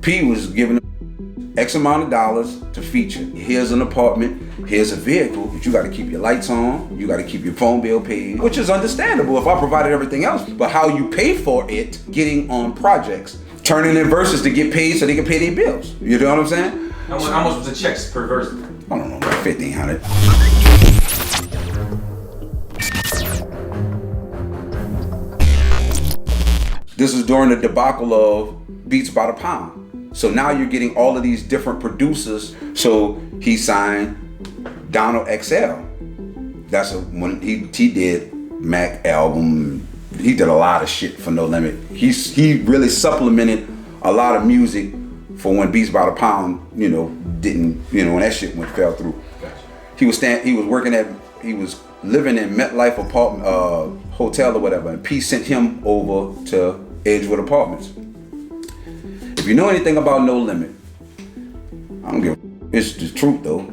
P was giving him X amount of dollars to feature. Here's an apartment, here's a vehicle, but you gotta keep your lights on, you gotta keep your phone bill paid, which is understandable if I provided everything else. But how you pay for it, getting on projects, turning in verses to get paid so they can pay their bills. You know what I'm saying? How much was the checks per verse? I don't know, like 1,500. This is during the debacle of Beats by the Pound. So now you're getting all of these different producers. So he signed Donald XL. That's when he did Mac album. He did a lot of shit for No Limit. He really supplemented a lot of music for when Beats by the Pound, didn't, when that shit fell through. He was living in MetLife apartment, hotel or whatever, and P sent him over to Edgewood Apartments. If you know anything about No Limit, I don't give a it's the truth though.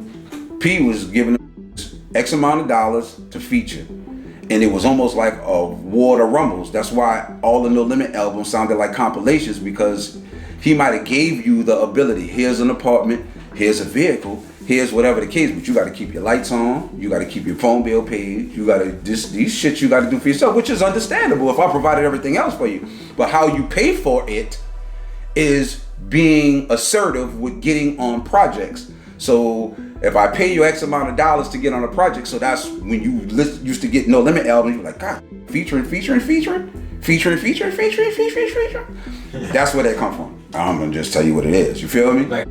P was giving him X amount of dollars to feature, and it was almost like a war to rumbles. That's why all the No Limit albums sounded like compilations, because he might have gave you the ability. Here's an apartment, here's a vehicle, here's whatever the case, but you got to keep your lights on, you got to keep your phone bill paid, you got to these shit you got to do for yourself, which is understandable if I provided everything else for you. But how you pay for it is being assertive with getting on projects. So if I pay you X amount of dollars to get on a project, so that's when you used to get No Limit albums, you're like, God, featuring. That's where they come from. I'm gonna just tell you what it is. You feel me? Like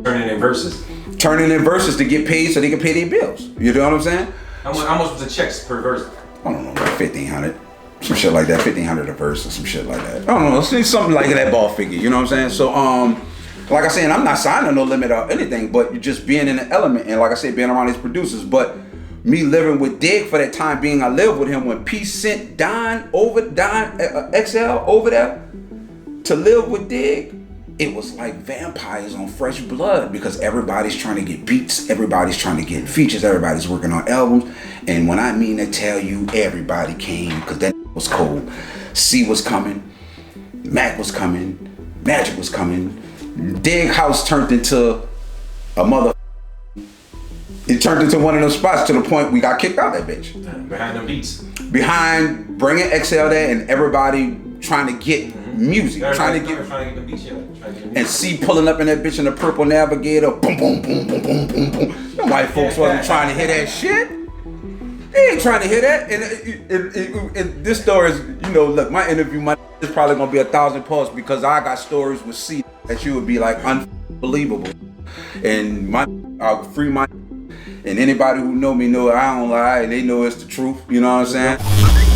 turning in verses. Turning in verses to get paid so they can pay their bills. You know what I'm saying? How much was the checks per verse? I don't know, like 1,500. Some shit like that, 1,500 a verse or some shit like that. I don't know, something like that ball figure, you know what I'm saying? So, like I said, I'm not signing No Limit or anything, but you're just being in the element, and like I said, being around these producers. But me living with Dig for that time being, I lived with him when P sent Don XL over there to live with Dig. It was like vampires on fresh blood, because everybody's trying to get beats, everybody's trying to get features, everybody's working on albums. And when I mean to tell you, everybody came, because that was cold. C was coming, Mac was coming, Magic was coming. Dig House turned into a mother. It turned into one of those spots to the point we got kicked out that bitch. Behind them beats. Behind bringing XL there and everybody trying to get music, trying to get the beats, and C pulling up in that bitch in the purple Navigator, boom, boom, boom, boom, boom, boom, boom. The white folks wasn't trying to hear that shit. They ain't trying to hear that. And this story is, look, my interview, is probably gonna be 1,000 posts, because I got stories with C that you would be like unbelievable. And I'll free my, and anybody who know me know I don't lie, and they know it's the truth. You know what I'm saying?